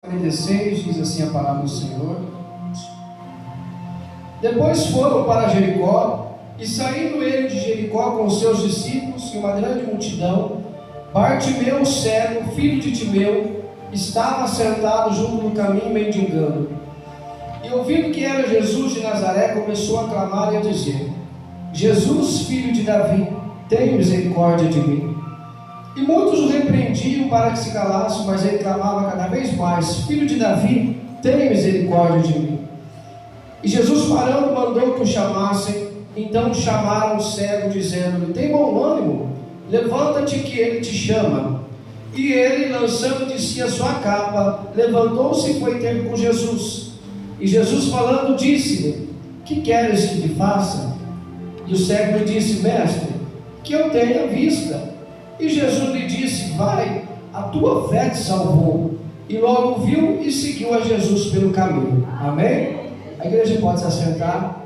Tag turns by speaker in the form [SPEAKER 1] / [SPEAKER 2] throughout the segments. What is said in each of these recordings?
[SPEAKER 1] 46, diz assim a palavra do Senhor. Depois foram para Jericó, e saindo ele de Jericó com os seus discípulos e uma grande multidão, Bartimeu, cego, filho de Timeu, estava sentado junto no caminho mendigando. E ouvindo que era Jesus de Nazaré, começou a clamar e a dizer: Jesus, filho de Davi, tem misericórdia de mim. E muitos o repreendiam para que se calasse, mas ele clamava cada vez mais: Filho de Davi, tem misericórdia de mim. E Jesus, parando, mandou que o chamassem. Então chamaram o cego, dizendo-lhe: Tem bom ânimo, levanta-te que ele te chama. E ele, lançando de si a sua capa, levantou-se e foi ter com Jesus. E Jesus, falando, disse-lhe: Que queres que te faça? E o cego lhe disse: Mestre, que eu tenha vista. E Jesus lhe disse: Vai, a tua fé te salvou. E logo viu e seguiu a Jesus pelo caminho. Amém? A igreja pode se assentar.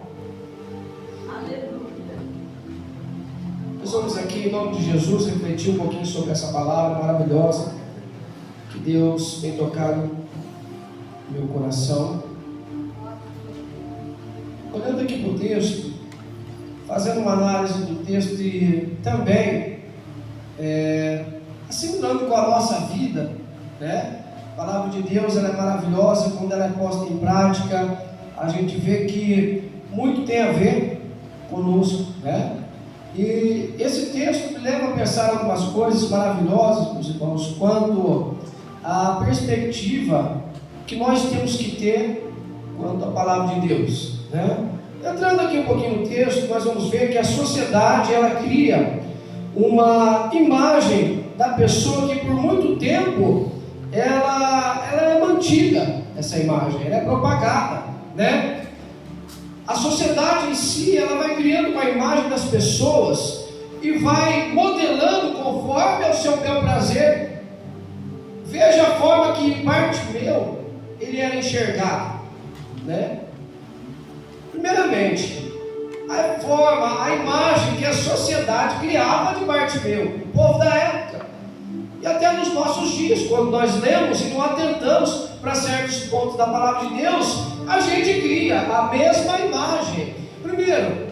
[SPEAKER 1] Nós vamos aqui, em nome de Jesus, refletir um pouquinho sobre essa palavra maravilhosa que Deus tem tocado no meu coração. Olhando aqui para o texto, fazendo uma análise do texto e também assimilando com a nossa vida, né? A palavra de Deus, ela é maravilhosa quando ela é posta em prática. A gente vê que muito tem a ver conosco, né? E esse texto me leva a pensar algumas coisas maravilhosas, meus irmãos, quanto à perspectiva que nós temos que ter quanto à palavra de Deus, né? Entrando aqui um pouquinho no texto, nós vamos ver que a sociedade, ela cria uma imagem da pessoa que por muito tempo ela é mantida, essa imagem, ela é propagada, né? A sociedade em si, ela vai criando uma imagem das pessoas e vai modelando conforme ao seu bel prazer. Veja a forma que Bartimeu, ele era enxergado, né? Primeiramente, a imagem que a sociedade criava de Bartimeu, o povo da época, e até nos nossos dias, quando nós lemos e não atentamos para certos pontos da palavra de Deus, a gente cria a mesma imagem. Primeiro,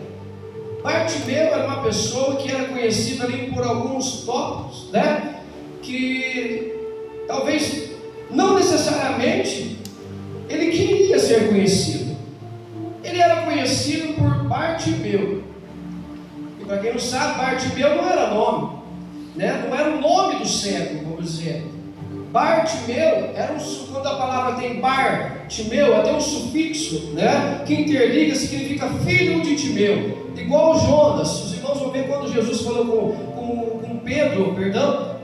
[SPEAKER 1] Bartimeu era uma pessoa que era conhecida ali por alguns tópicos, né? Que talvez não necessariamente ele queria ser conhecido. Ele era conhecido por Bartimeu. E para quem não sabe, Bartimeu não era nome, né? Não era o nome do cego, vamos dizer. Bartimeu era quando a palavra tem Bartimeu, até um sufixo, né? Que interliga, significa filho de Timeu, igual Jonas. Os irmãos vão ver quando Jesus falou com Pedro,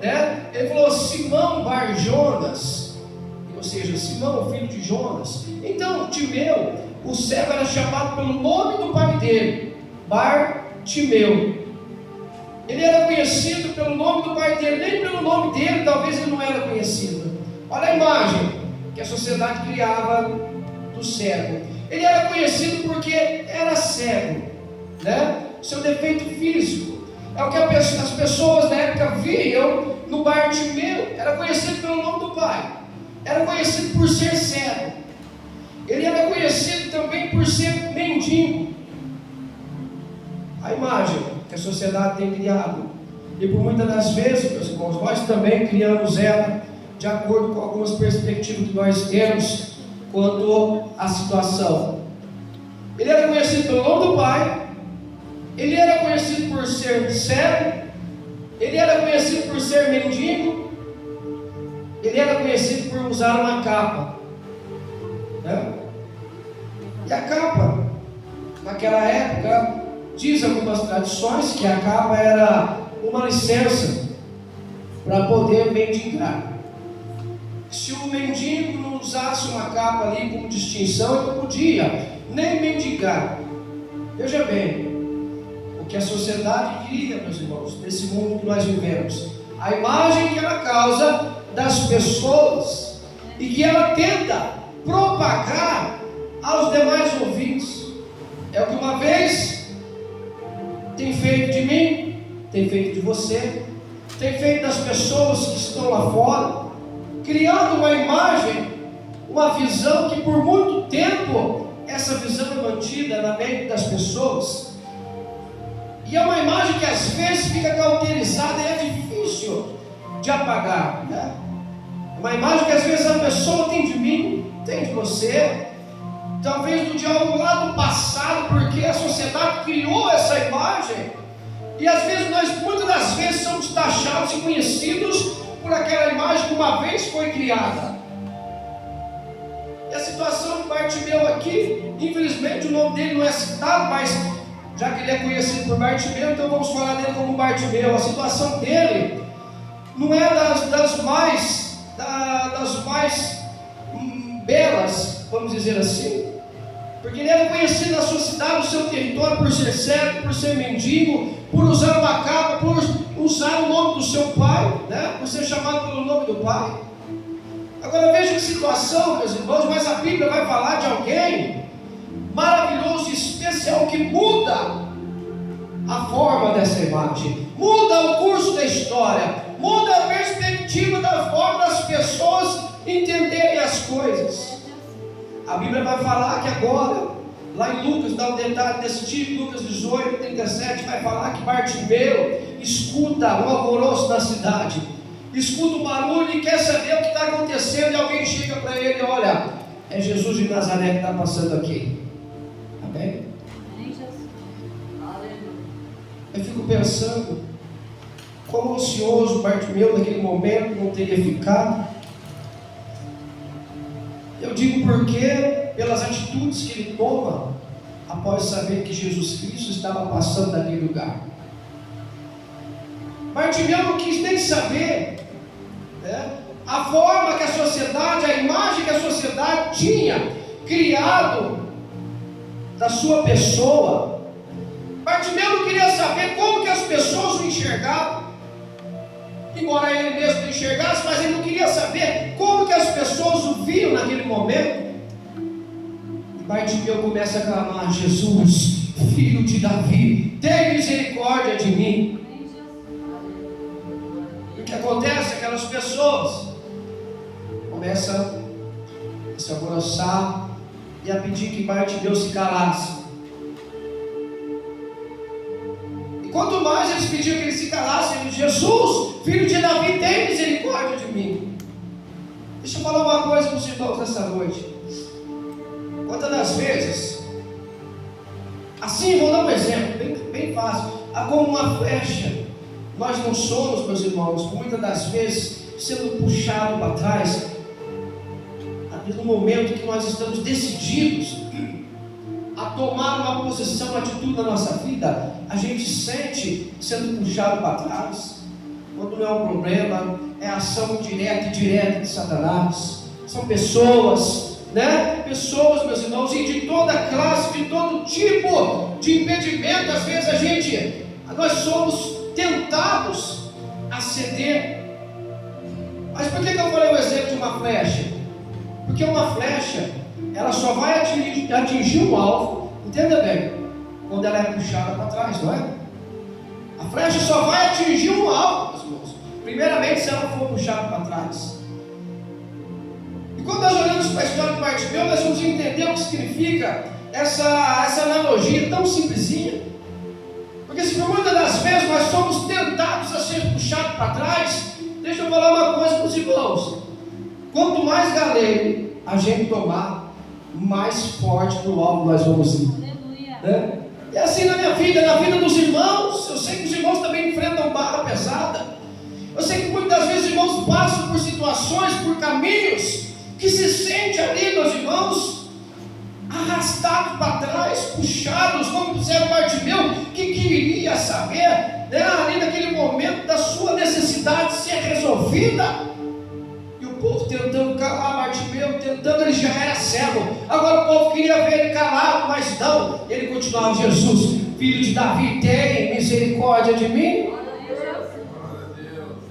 [SPEAKER 1] né? Ele falou Simão Bar Jonas, ou seja, Simão, filho de Jonas. Então Timeu, o cego, era chamado pelo nome do pai dele, Bartimeu. Ele era conhecido pelo nome do pai dele, nem pelo nome dele, talvez ele não era conhecido. Olha a imagem que a sociedade criava do cego. Ele era conhecido porque era cego, né? Seu defeito físico é o que as pessoas na época viam no Bartimeu. Era conhecido pelo nome do pai, era conhecido por ser cego. Ele era conhecido também por ser mendigo. A imagem que a sociedade tem criado, e por muitas das vezes, meus irmãos, nós também criamos ela de acordo com algumas perspectivas que nós temos quanto à situação. Ele era conhecido pelo nome do pai, ele era conhecido por ser cego, ele era conhecido por ser mendigo, ele era conhecido por usar uma capa, né? E a capa, naquela época, diz algumas tradições que a capa era uma licença para poder mendigar. Se o mendigo não usasse uma capa ali como distinção, ele não podia nem mendigar. Veja bem, o que a sociedade cria, meus irmãos, nesse mundo que nós vivemos, a imagem que ela causa das pessoas e que ela tenta propagar aos demais ouvintes. É o que uma vez tem feito de mim, tem feito de você, tem feito das pessoas que estão lá fora, criando uma imagem uma visão que por muito tempo essa visão é mantida na mente das pessoas, e é uma imagem que às vezes fica cauterizada e é difícil de apagar, né? Uma imagem que às vezes a pessoa tem de mim, tem de você, talvez de algo lá do passado, porque a sociedade criou essa imagem, e às vezes nós, muitas das vezes, somos taxados e conhecidos por aquela imagem que uma vez foi criada. E a situação de Bartimeu aqui, infelizmente o nome dele não é citado, mas já que ele é conhecido por Bartimeu, então vamos falar dele como Bartimeu. A situação dele não é das mais belas, vamos dizer assim, porque ele era conhecido na sua cidade, no seu território, por ser cego, por ser mendigo, por usar uma capa, por usar o nome do seu pai, né? Por ser chamado pelo nome do pai. Agora veja que situação, meus irmãos, mas a Bíblia vai falar de alguém maravilhoso e especial que muda a forma dessa imagem, muda o curso da história, muda a perspectiva da forma das pessoas entenderem as coisas. A Bíblia vai falar que agora, lá em Lucas, dá um detalhe desse tipo, Lucas 18, 37, vai falar que Bartimeu escuta um alvoroço na cidade, escuta o barulho e quer saber o que está acontecendo, e alguém chega para ele: olha, é Jesus de Nazaré que está passando aqui. Amém? Eu fico pensando como ansioso Bartimeu naquele momento não teria ficado. Eu digo porque, pelas atitudes que ele toma após saber que Jesus Cristo estava passando naquele lugar. Bartimeu não quis nem saber, né, a forma que a sociedade, a imagem que a sociedade tinha criado da sua pessoa. Bartimeu não queria saber como que as pessoas o enxergavam, embora ele mesmo não enxergasse, mas ele não queria saber como que as pessoas o viam naquele momento. E Bartimeu começa a clamar: Jesus, filho de Davi, tem misericórdia de mim. E o que acontece? Aquelas pessoas começam a se alvoroçar e a pedir que Bartimeu se calasse. Quanto mais eles pediam que ele se calasse, ele disse: Jesus, filho de Davi, tem misericórdia de mim. Deixa eu falar uma coisa para os irmãos nessa noite. Quantas das vezes, assim, vou dar um exemplo, bem fácil, como uma flecha, nós não somos, meus irmãos, muitas das vezes, sendo puxados para trás, no momento que nós estamos decididos a tomar uma posição, uma atitude na nossa vida, a gente sente sendo puxado para trás. Quando não é um problema, é a ação direta e indireta de Satanás. São pessoas, né? Pessoas, meus irmãos, e de toda classe, de todo tipo de impedimento. Às vezes nós somos tentados a ceder. Mas por que eu falei o exemplo de uma flecha? Porque uma flecha, ela só vai atingir um alvo, entenda bem, quando ela é puxada para trás, não é? A flecha só vai atingir um alvo, meus irmãos, primeiramente se ela for puxada para trás. E quando nós olhamos para a história de Bartimeu, nós vamos entender o que significa essa analogia tão simplesinha. Porque se por muitas das vezes nós somos tentados a ser puxados para trás, deixa eu falar uma coisa para os irmãos: quanto mais galego a gente tomar, mais forte para o alvo nós vamos ir. Né? É assim na minha vida, na vida dos irmãos. Eu sei que os irmãos também enfrentam barra pesada. Eu sei que muitas vezes os irmãos passam por situações, por caminhos, que se sente ali, meus irmãos, arrastados para trás, puxados, como fizeram Bartimeu, que queria saber, né, ali naquele momento da sua necessidade ser resolvida. E o povo tentando calar Bartimeu, ele já era cego. Agora o povo queria ver ele calado, mas não, ele continuava: Jesus, filho de Davi, tem misericórdia de mim.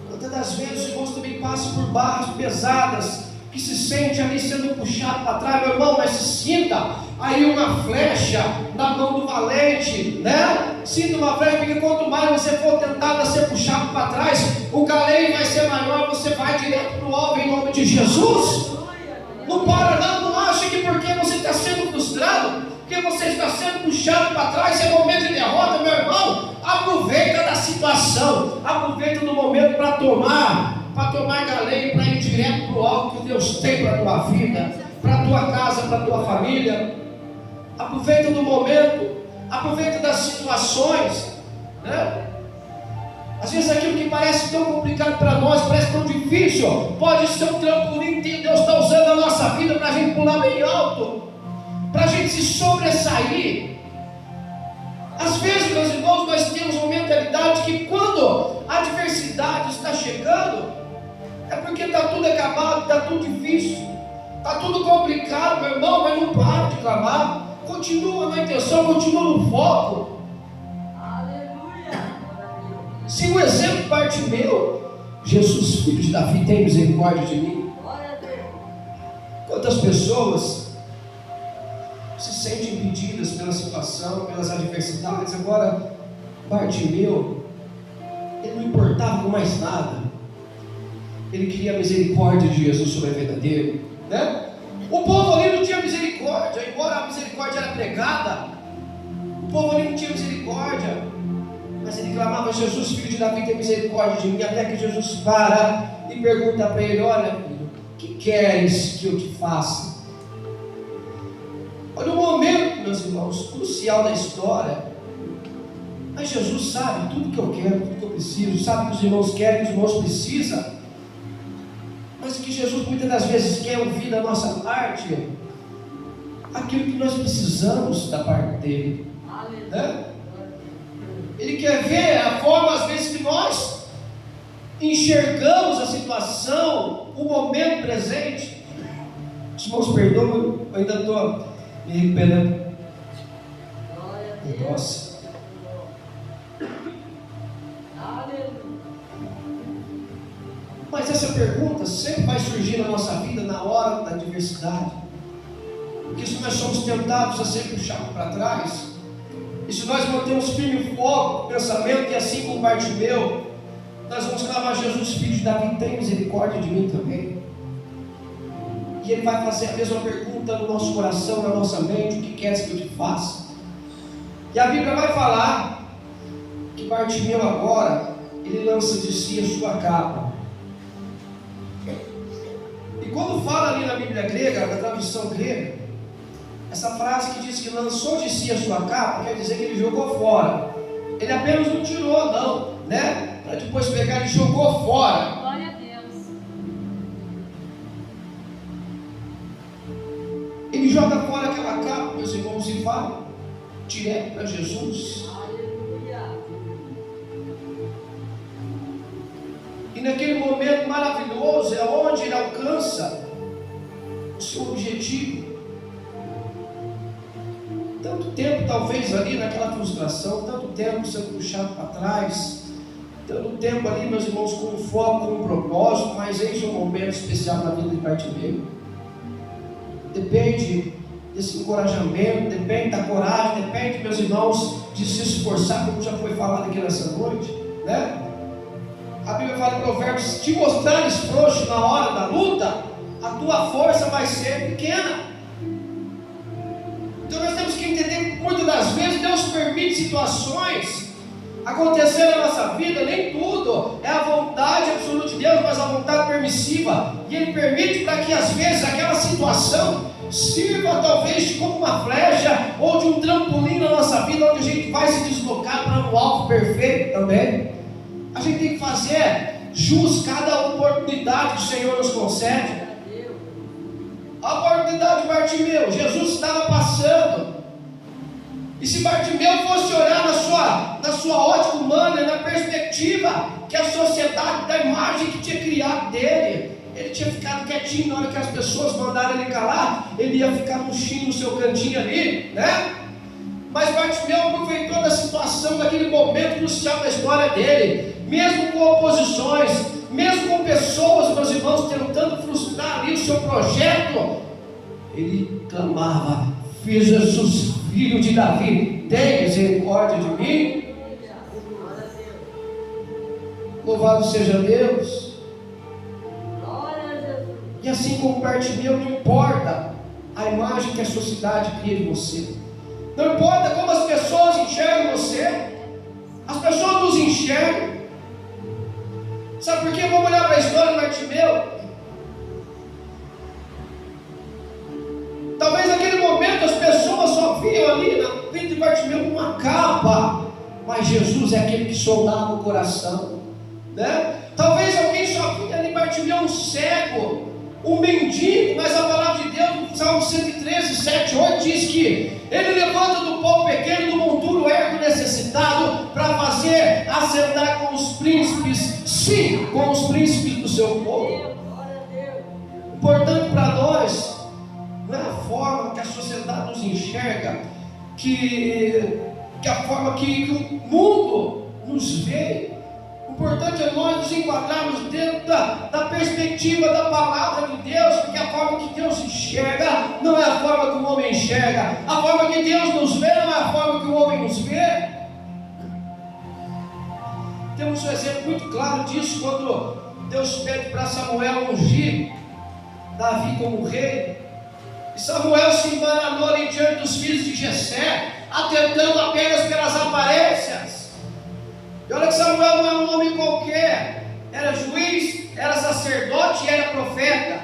[SPEAKER 1] Muitas das vezes os irmãos também passam por barras pesadas, que se sente ali sendo puxado para trás, meu irmão, mas se sinta aí uma flecha na mão do valente, né? Sinta uma flecha, porque quanto mais você for tentado a ser puxado para trás, o galeio vai ser maior, você vai direto para o alvo em nome de Jesus. Não para você está sendo puxado para trás, é momento de derrota, meu irmão, aproveita da situação, aproveita do momento para tomar galinha, para ir direto para o alto que Deus tem para a tua vida, para a tua casa, para a tua família. Aproveita do momento, aproveita das situações, né? Às vezes aquilo que parece tão complicado para nós, parece tão difícil, pode ser um trampolim que Deus está usando a nossa vida para a gente pular bem alto, para a gente se sobressair. Às vezes, meus irmãos, nós temos uma mentalidade que quando a adversidade está chegando, é porque está tudo acabado, está tudo difícil, está tudo complicado, meu irmão, mas não para de clamar, continua na intenção, continua no foco. Se o exemplo parte meu, Jesus, filho de Davi, tem misericórdia de mim. Quantas pessoas se sentem impedidas pela situação, pelas adversidades? Agora, Bartimeu, ele não importava com mais nada, ele queria a misericórdia de Jesus sobre a vida dele, né? O povo ali não tinha misericórdia, embora a misericórdia era pregada, o povo ali não tinha misericórdia. Mas ele clamava: Jesus, filho de Davi, tem misericórdia de mim. Até que Jesus para e pergunta para ele: olha, filho, o que queres que eu te faça? Olha o momento, meus irmãos, crucial da história. Mas Jesus sabe tudo que eu quero, tudo que eu preciso, sabe que os irmãos querem, que os irmãos precisam. Mas que Jesus muitas das vezes quer ouvir da nossa parte aquilo que nós precisamos da parte dele, né? Ele quer ver a forma, às vezes, que nós enxergamos a situação, o momento presente. Os irmãos perdoam, eu ainda estou me recuperando. Nossa. Mas essa pergunta sempre vai surgir na nossa vida na hora da adversidade. Porque se nós somos tentados a ser puxados para trás, e se nós mantemos firme o foco, o pensamento, e assim como Bartimeu, nós vamos clamar: Jesus, filho de Davi, tem misericórdia de mim também. E ele vai fazer a mesma pergunta no nosso coração, na nossa mente: o que queres que eu te faça? E a Bíblia vai falar que Bartimeu agora, ele lança de si a sua capa. E quando fala ali na Bíblia grega, na tradução grega, essa frase que diz que lançou de si a sua capa, quer dizer que ele jogou fora. Ele apenas não tirou, não, né? Para depois pegar, ele jogou fora.
[SPEAKER 2] Glória a Deus.
[SPEAKER 1] Ele joga fora aquela capa, meus irmãos, e vai direto para Jesus.
[SPEAKER 2] Aleluia.
[SPEAKER 1] E naquele momento maravilhoso é onde ele alcança o seu objetivo. Tanto tempo talvez ali naquela frustração, tanto tempo sendo puxado para trás, tanto tempo ali, meus irmãos, com um foco, com um propósito, mas eis um momento especial na vida de Bartimeu. Depende desse encorajamento, depende da coragem, depende, meus irmãos, de se esforçar, como já foi falado aqui nessa noite, né? A Bíblia fala em Provérbios: se te mostrares frouxo na hora da luta, a tua força vai ser pequena. Então nós temos que entender que muitas das vezes Deus permite situações acontecer na nossa vida. Nem tudo é a vontade absoluta de Deus, mas a vontade permissiva. E Ele permite para que às vezes aquela situação sirva talvez como uma flecha ou de um trampolim na nossa vida, onde a gente vai se deslocar para um alvo perfeito também. A gente tem que fazer jus cada oportunidade que o Senhor nos concede. A oportunidade de Bartimeu, Jesus estava passando. E se Bartimeu fosse olhar na sua ótica humana, na perspectiva que a sociedade, da imagem que tinha criado dele, ele tinha ficado quietinho. Na hora que as pessoas mandaram ele calar, ele ia ficar murchinho no seu cantinho ali, né? Mas Bartimeu aproveitou da situação, daquele momento crucial da história dele, mesmo com oposições, mesmo com pessoas, meus irmãos, tentando frustrar ali o seu projeto, ele clamava: Jesus, filho de Davi, tem misericórdia de mim. Louvado seja Deus. E assim como Bartimeu, não importa a imagem que a sociedade cria de você, Não importa como as pessoas enxergam você, as pessoas nos enxergam. Sabe por quê? Vamos olhar para a história de Bartimeu. Talvez naquele momento as pessoas só viam ali na frente de Bartimeu uma capa, mas Jesus é aquele que sondava o coração, né? Talvez alguém só via ali Bartimeu um cego, um mendigo, mas a palavra de Deus, no Salmo 113, 7, 8, diz que ele levanta do pó pequeno, do monturo ergo necessitado, para fazer assentar com os príncipes, sim, com os príncipes do seu povo. Importante para nós, não é a forma que a sociedade nos enxerga, que a forma que o mundo nos vê. O importante é nós nos enquadrarmos dentro da perspectiva da palavra de Deus, porque a forma que Deus enxerga não é a forma que o homem enxerga. A forma que Deus nos vê não é a forma que o homem nos vê. Temos um exemplo muito claro disso quando Deus pede para Samuel ungir Davi como rei. E Samuel se embaranou ali diante dos filhos de Jessé, atentando apenas pelas aparências. E olha que Samuel não era um homem qualquer, era juiz, era sacerdote e era profeta.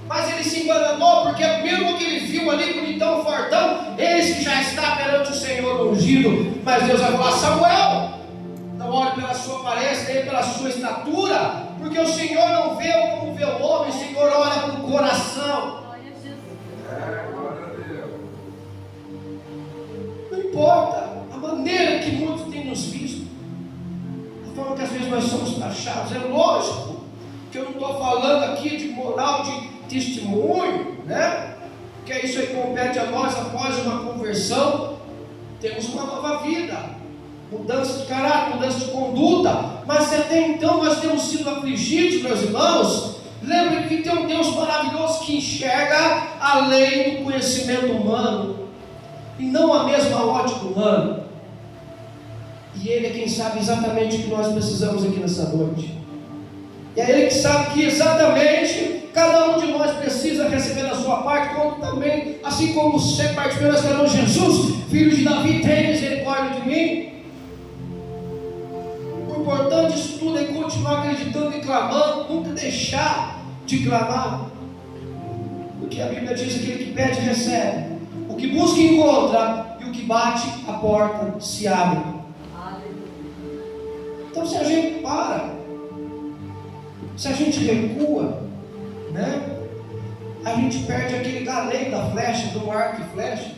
[SPEAKER 1] Mas ele se enganou, porque mesmo que ele viu ali bonitão, fortão, eis que já está perante o Senhor ungido. Mas Deus vai falar: Samuel, não olhe pela sua aparência, nem pela sua estatura, porque o Senhor não vê como vê o homem, o Senhor olha para o coração. Não importa a maneira que muitos têm nos visto, a forma que às vezes nós somos taxados. É lógico que eu não estou falando aqui de moral de testemunho, né? Porque isso aí compete a nós após uma conversão. Temos uma nova vida, mudança de caráter, mudança de conduta. Mas se até então nós temos sido afligidos, meus irmãos, lembre que tem um Deus maravilhoso que enxerga além do conhecimento humano e não a mesma ótica humana. E Ele é quem sabe exatamente o que nós precisamos aqui nessa noite. E é Ele que sabe que exatamente cada um de nós precisa receber a sua parte, como também, assim como você participou, nós falamos: Jesus, filho de Davi, tem misericórdia de mim. O importante disso tudo é continuar acreditando e clamando, nunca deixar de clamar, porque a Bíblia diz: aquele que pede recebe, o que busca encontra, e o que bate a porta se abre. Então, se a gente para, se a gente recua, né, a gente perde aquele galeio da flecha, do arco e flecha,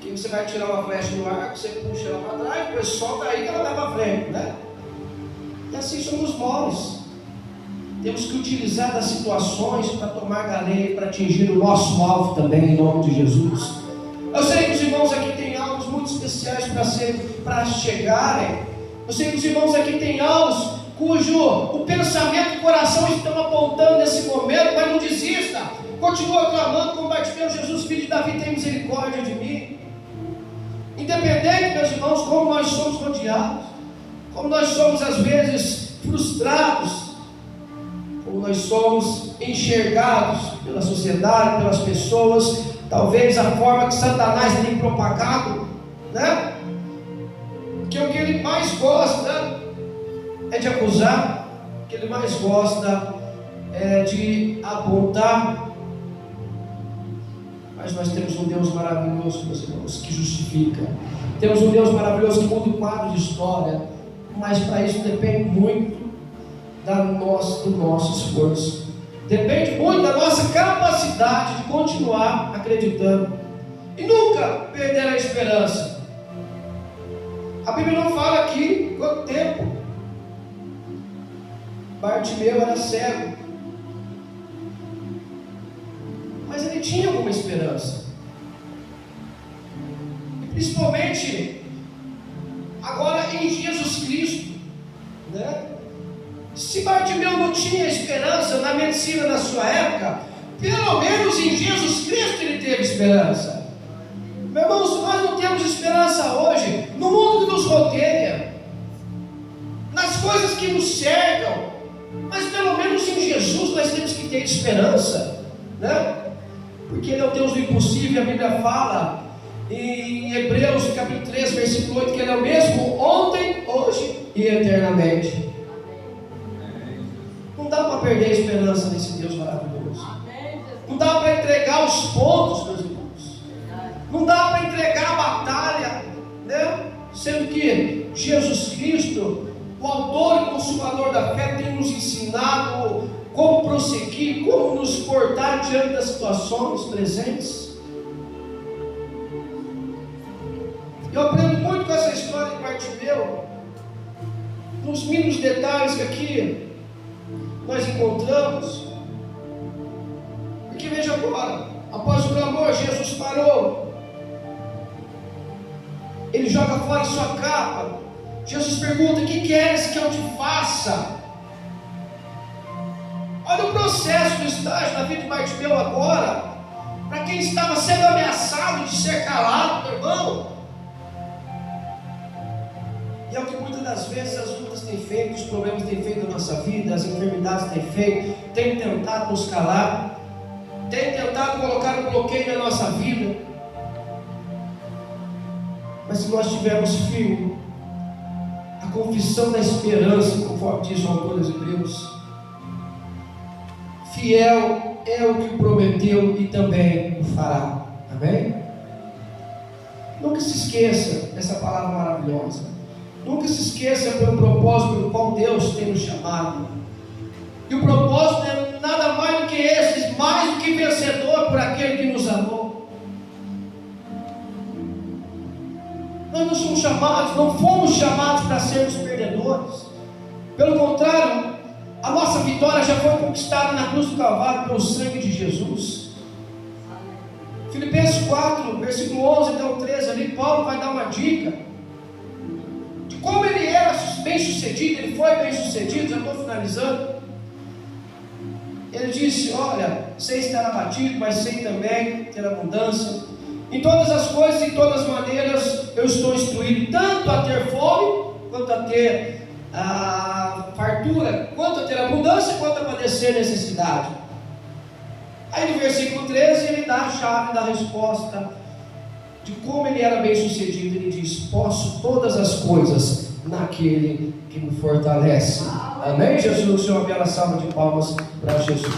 [SPEAKER 1] que você vai tirar uma flecha no arco, você puxa ela para trás, depois solta aí que ela vai para frente, né? E assim somos nós. Temos que utilizar das situações para tomar galeio, para atingir o nosso alvo também, em nome de Jesus. Eu sei que os irmãos aqui têm alvos muito especiais para chegarem. Eu sei que os irmãos aqui têm alvos cujo o pensamento e o coração estão apontando nesse momento, mas não desista. Continua clamando como Bartimeu: Jesus, filho de Davi, tem misericórdia de mim. Independente, meus irmãos, como nós somos rodeados, como nós somos às vezes frustrados, como nós somos enxergados pela sociedade, pelas pessoas, talvez a forma que Satanás tem propagado, né? Que o que ele mais gosta é de acusar, o que ele mais gosta é de apontar. Mas nós temos um Deus maravilhoso, meus irmãos, que justifica. Temos um Deus maravilhoso que muda o quadro de história, mas para isso depende muito do nosso esforço. Depende muito da nossa capacidade de continuar acreditando e nunca perder a esperança. A Bíblia não fala aqui quanto tempo. Bartimeu era cego, mas ele tinha alguma esperança. E principalmente agora em Jesus Cristo, né? Se Bartimeu não tinha esperança na medicina da sua época, pelo menos em Jesus Cristo ele teve esperança. Meus irmãos, nós não temos esperança hoje no mundo que nos rodeia, nas coisas que nos cercam, mas pelo menos em Jesus nós temos que ter esperança, né? Porque Ele é o Deus do impossível. A Bíblia fala em Hebreus capítulo 3, versículo 8, que Ele é o mesmo ontem, hoje e eternamente. Não dá para perder a esperança nesse Deus maravilhoso. Não dá para entregar os pontos, meus irmãos. Não dá para entregar a batalha, né? Sendo que Jesus Cristo, o autor e consumador da fé, tem nos ensinado como prosseguir, como nos portar diante das situações presentes. Eu aprendo muito com essa história de Bartimeu, nos mínimos detalhes que aqui nós encontramos. Porque veja agora, após o clamor, Jesus parou. Ele joga fora sua capa. Jesus pergunta: que queres que eu te faça? Olha o processo do estágio na vida de Bartimeu agora. Para quem estava sendo ameaçado de ser calado, meu irmão. E é o que muitas das vezes as lutas têm feito, os problemas têm feito na nossa vida, as enfermidades têm feito, têm tentado nos calar, têm tentado colocar um bloqueio na nossa vida. Mas se nós tivermos firme a confissão da esperança, conforme diz o autor dos Hebreus, fiel é o que prometeu e também o fará. Amém? Nunca se esqueça dessa palavra maravilhosa. Nunca se esqueça pelo propósito pelo qual Deus tem nos chamado. E o propósito é nada mais do que esse, mais do que vencedor por aquele que nos amou. Nós não somos chamados, não fomos chamados para sermos perdedores. Pelo contrário, a nossa vitória já foi conquistada na cruz do Calvário pelo sangue de Jesus. Filipenses 4, versículo 11 até o 13, ali Paulo vai dar uma dica de como ele era bem sucedido. Ele foi bem sucedido, já estou finalizando. Ele disse: olha, sei estar abatido, mas sei também ter abundância. Em todas as coisas, em todas as maneiras, eu estou instruído, tanto a ter fome, quanto a ter fartura, quanto a ter abundância, quanto a padecer necessidade. Aí no versículo 13 ele dá a chave da resposta de como ele era bem sucedido. Ele diz: posso todas as coisas naquele que me fortalece. Amém, Jesus? Uma bela salva de palmas para Jesus.